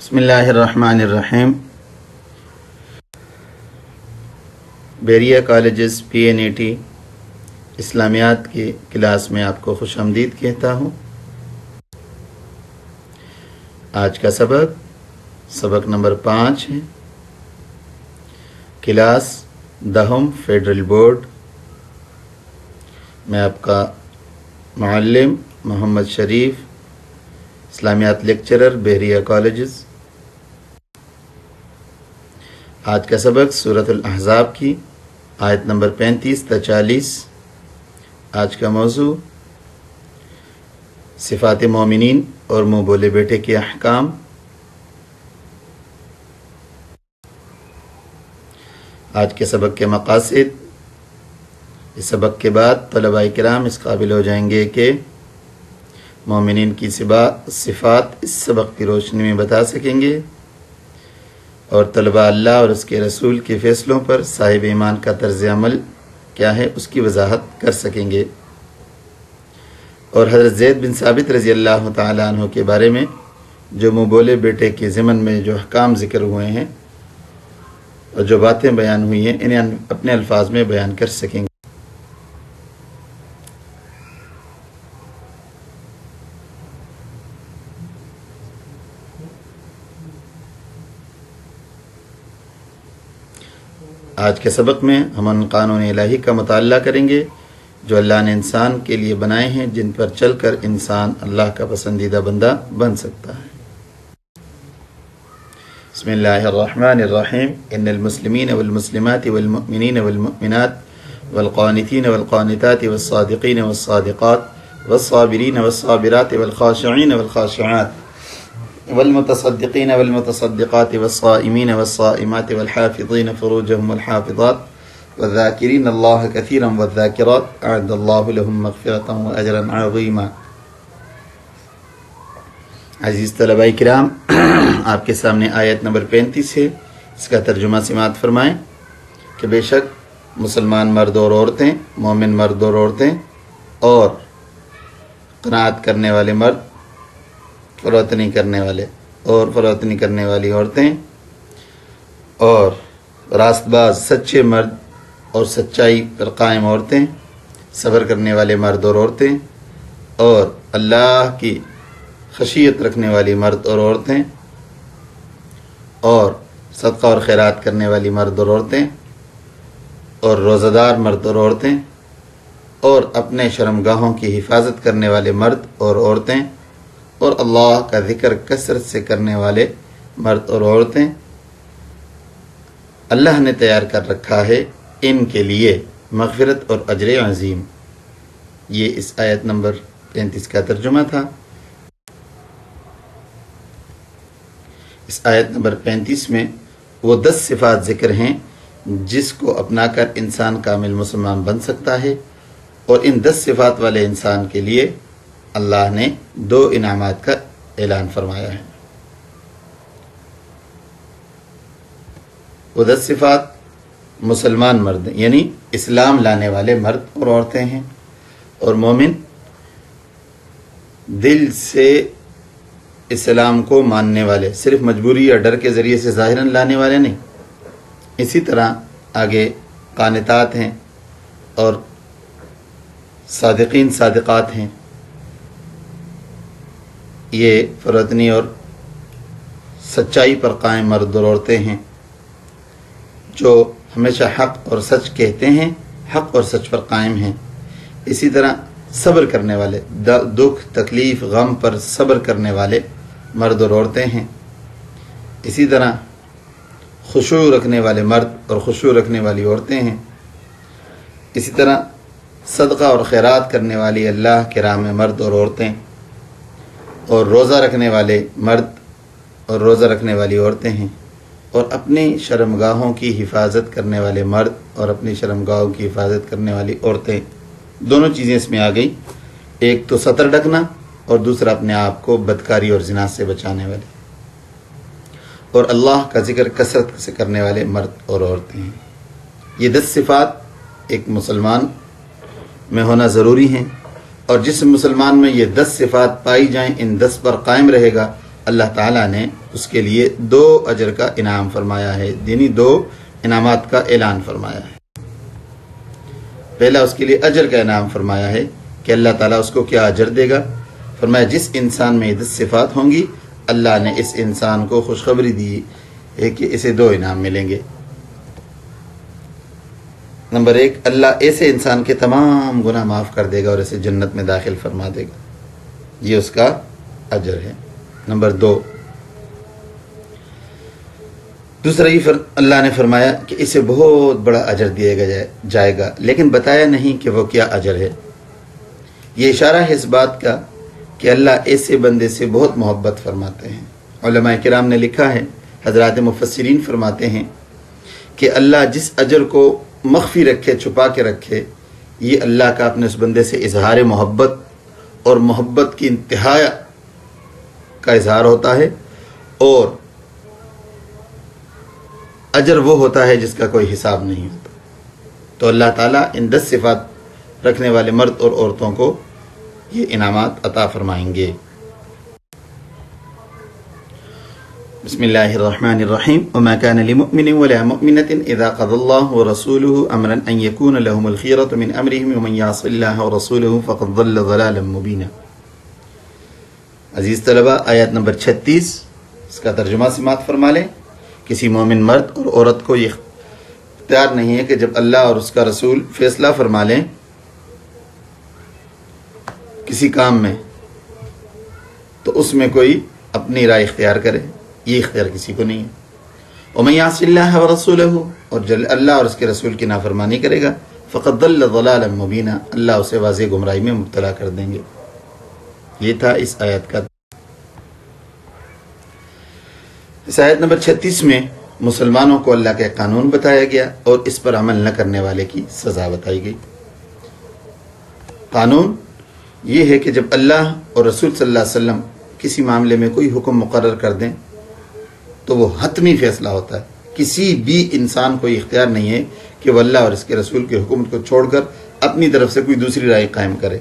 بسم اللہ الرحمن الرحیم۔ بیریا کالجز PNET اسلامیات کی کلاس میں آپ کو خوش آمدید کہتا ہوں۔ آج کا سبق نمبر 5 ہے، کلاس 10 فیڈرل بورڈ۔ میں آپ کا معلم محمد شریف، اسلامیات لیکچرر بحریہ کالجز۔ آج کا سبق سورۃ الاحزاب کی آیت نمبر 35 تا 40۔ آج کا موضوع صفات مومنین اور منہ بولے بیٹے کے احکام۔ آج کے سبق کے مقاصد۔ اس سبق کے بعد طلباء کرام اس قابل ہو جائیں گے کہ مومنین کی صفات اس سبق کی روشنی میں بتا سکیں گے، اور طلباء اللہ اور اس کے رسول کے فیصلوں پر صاحب ایمان کا طرز عمل کیا ہے اس کی وضاحت کر سکیں گے، اور حضرت زید بن ثابت رضی اللہ تعالیٰ عنہ کے بارے میں جو منہ بولے بیٹے کے ضمن میں جو احکام ذکر ہوئے ہیں اور جو باتیں بیان ہوئی ہیں انہیں اپنے الفاظ میں بیان کر سکیں گے۔ آج کے سبق میں ہم ان قانون الہی کا مطالعہ کریں گے جو اللہ نے انسان کے لیے بنائے ہیں، جن پر چل کر انسان اللہ کا پسندیدہ بندہ بن سکتا ہے۔ بسم اللہ الرحمن الرحیم۔ ان المسلمین والمسلمات والمؤمنین والمؤمنات والقانتین والقانتات والصادقین والصادقات والصابرین والصابرات والخاشعین والخاشعات والمتصدقین والمتصدقات والصائمین والصائمات والحافظین فروجهم والحافظات والذاکرین اللہ کثیرا والذاکرات اعد اللہ لهم مغفرتا واجرا عظیما۔ عزیز طلباء کرام، آپ کے سامنے آیت نمبر 35 ہے، اس کا ترجمہ سماعت فرمائیں کہ بے شک مسلمان مرد اور عورتیں، مومن مرد اور عورتیں، اور قناعت کرنے والے مرد، فروتنی کرنے والے اور فروتنی کرنے والی عورتیں، اور راست باز سچے مرد اور سچائی پر قائم عورتیں، صبر کرنے والے مرد اور عورتیں، اور اللہ کی خشیت رکھنے والی مرد اور عورتیں، اور صدقہ اور خیرات کرنے والی مرد اور عورتیں، اور روزہ دار مرد اور عورتیں، اور اپنے شرمگاہوں کی حفاظت کرنے والے مرد اور عورتیں، اور اللہ کا ذکر کثرت سے کرنے والے مرد اور عورتیں، اللہ نے تیار کر رکھا ہے ان کے لیے مغفرت اور اجر عظیم۔ یہ اس آیت نمبر 35 کا ترجمہ تھا۔ اس آیت نمبر 35 میں وہ 10 صفات ذکر ہیں جس کو اپنا کر انسان کامل مسلمان بن سکتا ہے، اور ان 10 صفات والے انسان کے لیے اللہ نے 2 انعامات کا اعلان فرمایا ہے۔ وہ 10 صفات مسلمان مرد یعنی اسلام لانے والے مرد اور عورتیں ہیں، اور مومن دل سے اسلام کو ماننے والے، صرف مجبوری یا ڈر کے ذریعے سے ظاہراً لانے والے نہیں۔ اسی طرح آگے قانتات ہیں، اور صادقین صادقات ہیں، یہ فروتنی اور سچائی پر قائم مرد اور عورتیں ہیں جو ہمیشہ حق اور سچ کہتے ہیں، حق اور سچ پر قائم ہیں۔ اسی طرح صبر کرنے والے، دکھ تکلیف غم پر صبر کرنے والے مرد اور عورتیں ہیں۔ اسی طرح خشوع رکھنے والے مرد اور خشوع رکھنے والی عورتیں ہیں۔ اسی طرح صدقہ اور خیرات کرنے والی اللہ کے راہ میں مرد اور عورتیں، اور روزہ رکھنے والے مرد اور روزہ رکھنے والی عورتیں ہیں، اور اپنی شرمگاہوں کی حفاظت کرنے والے مرد اور اپنی شرمگاہوں کی حفاظت کرنے والی عورتیں۔ دونوں چیزیں اس میں آ گئی، ایک تو ستر ڈھکنا اور دوسرا اپنے آپ کو بدکاری اور زنا سے بچانے والے، اور اللہ کا ذکر کثرت سے کرنے والے مرد اور عورتیں ہیں۔ یہ 10 صفات ایک مسلمان میں ہونا ضروری ہیں، اور جس مسلمان میں یہ 10 صفات پائی جائیں، ان 10 پر قائم رہے گا، اللہ تعالیٰ نے اس کے لیے 2 اجر کا انعام فرمایا ہے، یعنی 2 انعامات کا اعلان فرمایا ہے۔ پہلا اس کے لیے اجر کا انعام فرمایا ہے کہ اللہ تعالیٰ اس کو کیا اجر دے گا۔ فرمایا جس انسان میں 10 صفات ہوں گی اللہ نے اس انسان کو خوشخبری دی ہے کہ اسے 2 انعام ملیں گے۔ نمبر 1، اللہ ایسے انسان کے تمام گناہ معاف کر دے گا اور اسے جنت میں داخل فرما دے گا، یہ اس کا اجر ہے۔ نمبر 2، دوسرا یہ اللہ نے فرمایا کہ اسے بہت بڑا اجر دیا جائے گا، لیکن بتایا نہیں کہ وہ کیا اجر ہے۔ یہ اشارہ ہے اس بات کا کہ اللہ ایسے بندے سے بہت محبت فرماتے ہیں۔ علماء کرام نے لکھا ہے، حضرات مفسرین فرماتے ہیں کہ اللہ جس اجر کو مخفی رکھے، چھپا کے رکھے، یہ اللہ کا اپنے اس بندے سے اظہار محبت اور محبت کی انتہا کا اظہار ہوتا ہے، اور اجر وہ ہوتا ہے جس کا کوئی حساب نہیں ہوتا۔ تو اللہ تعالیٰ ان 10 صفات رکھنے والے مرد اور عورتوں کو یہ انعامات عطا فرمائیں گے۔ بسم اللہ الرحمن الرحیم وما كان لمؤمن ولا مؤمنة اذا قضى الله ورسوله امرا ان يكون لهم الخيرة من امرهم ومن يعص الله ورسوله فقد ضل ضلالا مبینا۔ عزیز طلبہ، آیت نمبر 36 اس کا ترجمہ سماعت فرما لیں۔ کسی مومن مرد اور عورت کو یہ اختیار نہیں ہے کہ جب اللہ اور اس کا رسول فیصلہ فرما لیں کسی کام میں تو اس میں کوئی اپنی رائے اختیار کرے، یہ اختیار کسی کو نہیں ہے۔ وَمَن يَعْصِ اللَّهَ وَرَسُولَهُ، اور جب اللہ اور اس کے رسول کی نافرمانی کرے گا فَقَدْ ضَلَّ ضَلَالًا مُبِينًا، اللہ اسے واضح گمراہی میں مبتلا کر دیں گے۔ یہ تھا اس آیت کا۔ اس آیت نمبر 36 میں مسلمانوں کو اللہ کے قانون بتایا گیا اور اس پر عمل نہ کرنے والے کی سزا بتائی گئی۔ قانون یہ ہے کہ جب اللہ اور رسول صلی اللہ علیہ وسلم کسی معاملے میں کوئی حکم مقرر کر دیں تو وہ حتمی فیصلہ ہوتا ہے۔ کسی بھی انسان کو اختیار نہیں ہے کہ وہ اللہ اور اس کے رسول کے حکم کو چھوڑ کر اپنی طرف سے کوئی دوسری رائے قائم کرے،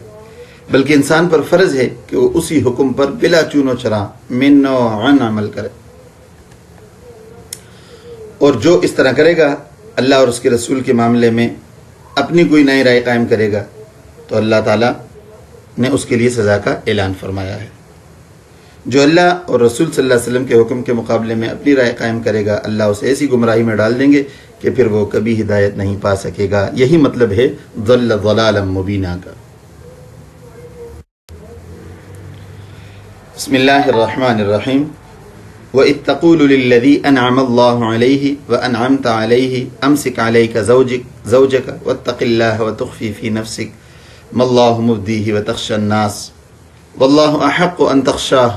بلکہ انسان پر فرض ہے کہ وہ اسی حکم پر بلا چون و چرا من و عن عمل کرے، اور جو اس طرح کرے گا اللہ اور اس کے رسول کے معاملے میں اپنی کوئی نئی رائے قائم کرے گا تو اللہ تعالیٰ نے اس کے لیے سزا کا اعلان فرمایا ہے۔ جو اللہ اور رسول صلی اللہ علیہ وسلم کے حکم کے مقابلے میں اپنی رائے قائم کرے گا اللہ اسے ایسی گمراہی میں ڈال دیں گے کہ پھر وہ کبھی ہدایت نہیں پا سکے گا۔ یہی مطلب ہے ضل ضلالا مبینا کا۔ بسم اللہ الرحمن الرحیم وَإِذْ تَقُولُ لِلَّذِي أَنْعَمَ اللَّهُ عَلَيْهِ وَأَنْعَمْتَ عَلَيْهِ أَمْسِكْ عَلَيْكَ زَوْجَكَ وَاتَّقِ اللَّهَ وَتُخْفِي فِي نَفْسِكَ مَا اللَّهُ مُبْدِيهِ وَتَخْشَى النَّاسَ وَاللَّهُ أَحَقُّ أَنْ تَخْشَاهُ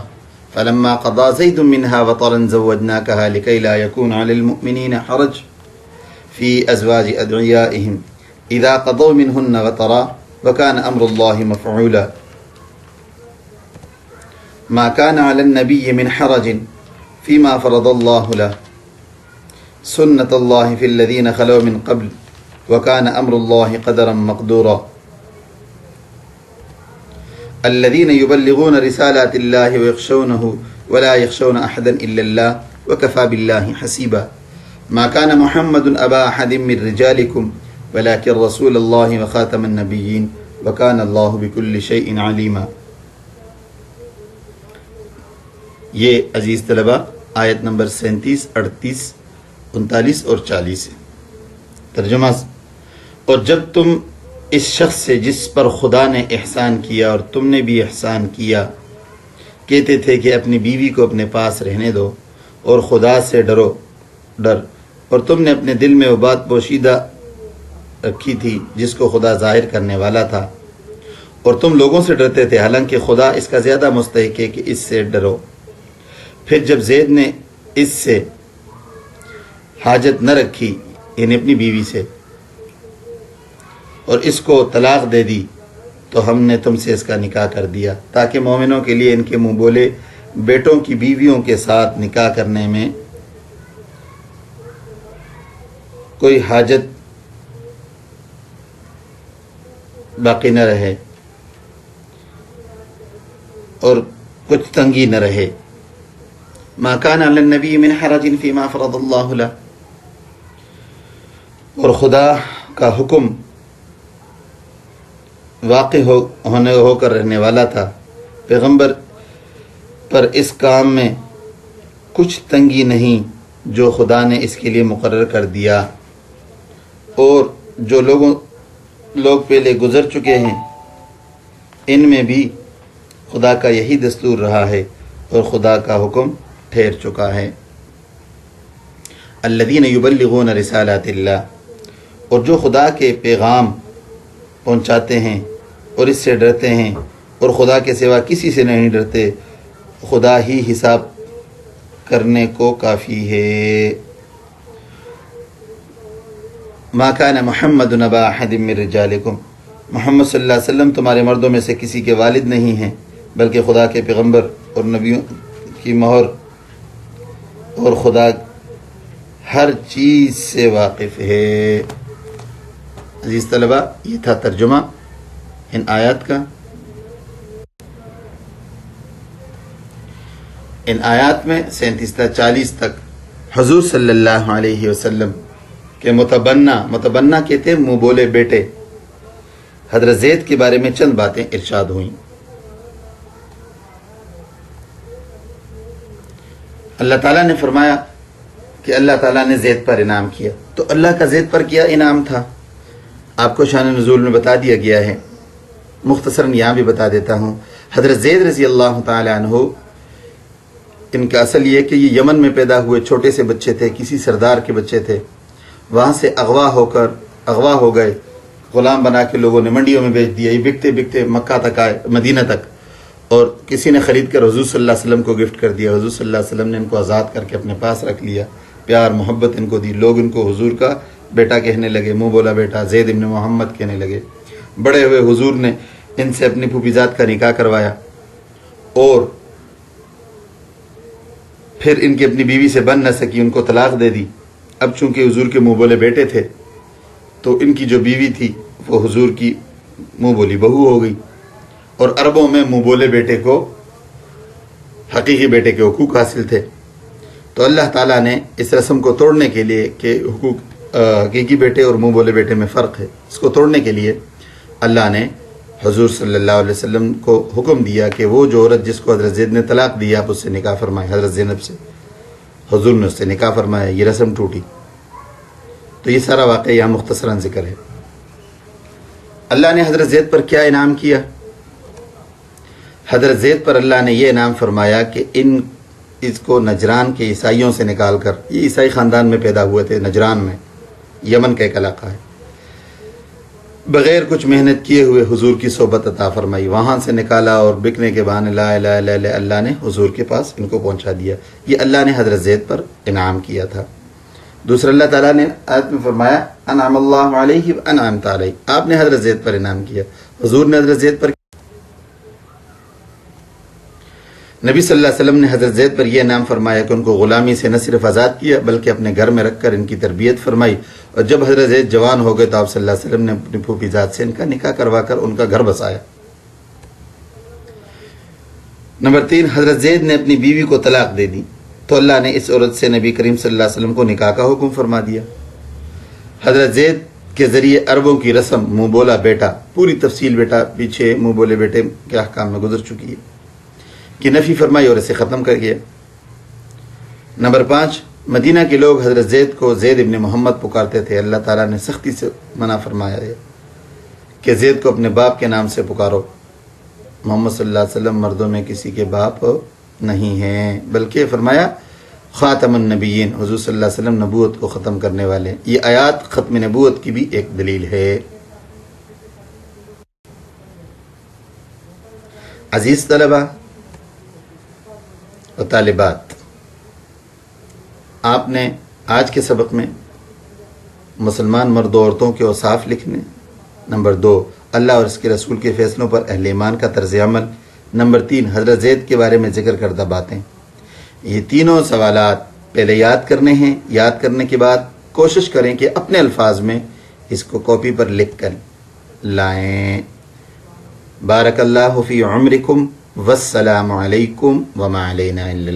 فَلَمَّا قَضَى زَيْدٌ مِّنْهَا وَطَرًا زَوَّجْنَاكَهَا لِكَيْ لَا يَكُونَ عَلَى الْمُؤْمِنِينَ حَرَجٌ فِي أَزْوَاجِ أَدْعِيَائِهِمْ إِذَا قَضَوْا مِنْهُنَّ وَطَرًا وَكَانَ أَمْرُ اللَّهِ مَفْعُولًا مَا كَانَ عَلَى النَّبِيِّ مِنْ حَرَجٍ فيما فرض الله له سنة الله في الذين خلوا من قبل وكان أمر الله قدرا مقدورا الذين يبلغون رسالات الله ويخشونه ولا يخشون أحدا إلا الله وكفى بالله حسيبا ما كان محمد أبا أحد من رجالكم ولكن رسول الله وخاتم النبيين وكان الله بكل شيء عليما۔ یہ عزیز طلبہ آیت نمبر 37، 38، 39 اور 40 ہے۔ ترجمہ: اور جب تم اس شخص سے جس پر خدا نے احسان کیا اور تم نے بھی احسان کیا کہتے تھے کہ اپنی بیوی کو اپنے پاس رہنے دو اور خدا سے ڈر اور تم نے اپنے دل میں وہ بات پوشیدہ رکھی تھی جس کو خدا ظاہر کرنے والا تھا اور تم لوگوں سے ڈرتے تھے حالانکہ خدا اس کا زیادہ مستحق ہے کہ اس سے ڈرو۔ پھر جب زید نے اس سے حاجت نہ رکھی یعنی اپنی بیوی سے اور اس کو طلاق دے دی تو ہم نے تم سے اس کا نکاح کر دیا تاکہ مومنوں کے لیے ان کے منہ بولے بیٹوں کی بیویوں کے ساتھ نکاح کرنے میں کوئی حاجت باقی نہ رہے اور کچھ تنگی نہ رہے۔ ما كان علی النبی من حرج فیما فرض اللہ لہ، اور خدا کا حکم واقع ہو کر رہنے والا تھا، پیغمبر پر اس کام میں کچھ تنگی نہیں جو خدا نے اس کے لیے مقرر کر دیا، اور جو لوگ پہلے گزر چکے ہیں ان میں بھی خدا کا یہی دستور رہا ہے اور خدا کا حکم ٹھہر چکا ہے۔ الذین یبلغون رسالات اللہ، اور جو خدا کے پیغام پہنچاتے ہیں اور اس سے ڈرتے ہیں اور خدا کے سوا کسی سے نہیں ڈرتے، خدا ہی حساب کرنے کو کافی ہے۔ ما کان محمد ابا احد من رجالکم، محمد صلی اللہ علیہ وسلم تمہارے مردوں میں سے کسی کے والد نہیں ہیں، بلکہ خدا کے پیغمبر اور نبیوں کی مہر، اور خدا ہر چیز سے واقف ہے۔ عزیز طلبہ، یہ تھا ترجمہ ان آیات کا۔ ان آیات میں 37 تا 40 تک حضور صلی اللہ علیہ وسلم کے متبنہ کہتے ہیں منہ بولے بیٹے حضرت زید کے بارے میں چند باتیں ارشاد ہوئیں۔ اللہ تعالیٰ نے فرمایا کہ اللہ تعالیٰ نے زید پر انعام کیا، تو اللہ کا زید پر کیا انعام تھا آپ کو شان نزول میں بتا دیا گیا ہے، مختصراً یہاں بھی بتا دیتا ہوں۔ حضرت زید رضی اللہ تعالی عنہ، ان کا اصل یہ کہ یہ یمن میں پیدا ہوئے چھوٹے سے بچے تھے، کسی سردار کے بچے تھے، وہاں سے اغوا ہو گئے، غلام بنا کے لوگوں نے منڈیوں میں بیچ دیا، یہ بکتے بکتے مکہ تک آئے، مدینہ تک، اور کسی نے خرید کر حضور صلی اللہ علیہ وسلم کو گفٹ کر دیا۔ حضور صلی اللہ علیہ وسلم نے ان کو آزاد کر کے اپنے پاس رکھ لیا، پیار محبت ان کو دی، لوگ ان کو حضور کا بیٹا کہنے لگے، منہ بولا بیٹا، زید ابن محمد کہنے لگے۔ بڑے ہوئے حضور نے ان سے اپنی پھوپھیزاد کا نکاح کروایا، اور پھر ان کی اپنی بیوی سے بن نہ سکی، ان کو طلاق دے دی۔ اب چونکہ حضور کے منہ بولے بیٹے تھے تو ان کی جو بیوی تھی وہ حضور کی منہ بولی بہو ہو گئی، اور عربوں میں منہ بولے بیٹے کو حقیقی بیٹے کے حقوق حاصل تھے۔ تو اللہ تعالیٰ نے اس رسم کو توڑنے کے لیے کہ حقیقی بیٹے اور منہ بولے بیٹے میں فرق ہے، اس کو توڑنے کے لیے اللہ نے حضور صلی اللہ علیہ وسلم کو حکم دیا کہ وہ جو عورت جس کو حضرت زید نے طلاق دیا آپ اس سے نکاح فرمائیں، حضرت زینب سے حضور نے اس سے نکاح فرمایا، یہ رسم ٹوٹی۔ تو یہ سارا واقعہ یہاں مختصراً ذکر ہے۔ اللہ نے حضرت زید پر کیا انعام کیا؟ حضرت زید پر اللہ نے یہ انعام فرمایا کہ اس کو نجران کے عیسائیوں سے نکال کر، یہ عیسائی خاندان میں پیدا ہوئے تھے، نجران میں، یمن کا ایک علاقہ ہے، بغیر کچھ محنت کیے ہوئے حضور کی صحبت عطا فرمائی، وہاں سے نکالا اور بکنے کے بہانے لا الہ الا اللہ اللہ نے حضور کے پاس ان کو پہنچا دیا۔ یہ اللہ نے حضرت زید پر انعام کیا تھا۔ دوسرا اللہ تعالیٰ نے آیت میں فرمایا انعم اللہ علیہ وانعمت علیہ، آپ نے حضرت زید پر انعام کیا، حضور نے حضرت زید پر، نبی صلی اللہ علیہ وسلم نے حضرت زید پر یہ انعام فرمایا کہ ان کو غلامی سے نہ صرف آزاد کیا بلکہ اپنے گھر میں رکھ کر ان کی تربیت فرمائی، اور جب حضرت زید جوان ہو گئے تو آپ صلی اللہ علیہ وسلم نے اپنی پھوپھی ذات سے ان کا نکاح کروا کر ان کا گھر بسایا۔ نمبر 3، حضرت زید نے اپنی بیوی کو طلاق دے دی تو اللہ نے اس عورت سے نبی کریم صلی اللہ علیہ وسلم کو نکاح کا حکم فرما دیا۔ حضرت زید کے ذریعے عربوں کی رسم منہ بولا بیٹا، پوری تفصیل بیٹا پیچھے منہ بولے بیٹے کے احکام میں گزر چکی ہے، کی نفی فرمائی اور اسے ختم کر گیا۔ نمبر 5، مدینہ کے لوگ حضرت زید کو زید ابن محمد پکارتے تھے، اللہ تعالیٰ نے سختی سے منع فرمایا ہے کہ زید کو اپنے باپ کے نام سے پکارو۔ محمد صلی اللہ علیہ وسلم مردوں میں کسی کے باپ نہیں ہیں، بلکہ فرمایا خاتم النبیین، حضور صلی اللہ علیہ وسلم نبوت کو ختم کرنے والے۔ یہ آیات ختم نبوت کی بھی ایک دلیل ہے۔ عزیز طلبہ و طالبات، آپ نے آج کے سبق میں مسلمان مرد و عورتوں کے اوصاف لکھنے، نمبر 2 اللہ اور اس کے رسول کے فیصلوں پر اہل ایمان کا طرز عمل، نمبر 3 حضرت زید کے بارے میں ذکر کردہ باتیں، یہ تینوں سوالات پہلے یاد کرنے ہیں۔ یاد کرنے کے بعد کوشش کریں کہ اپنے الفاظ میں اس کو کاپی پر لکھ کر لائیں۔ بارک اللہ فی عمرکم والسلام علیکم وما علینا الا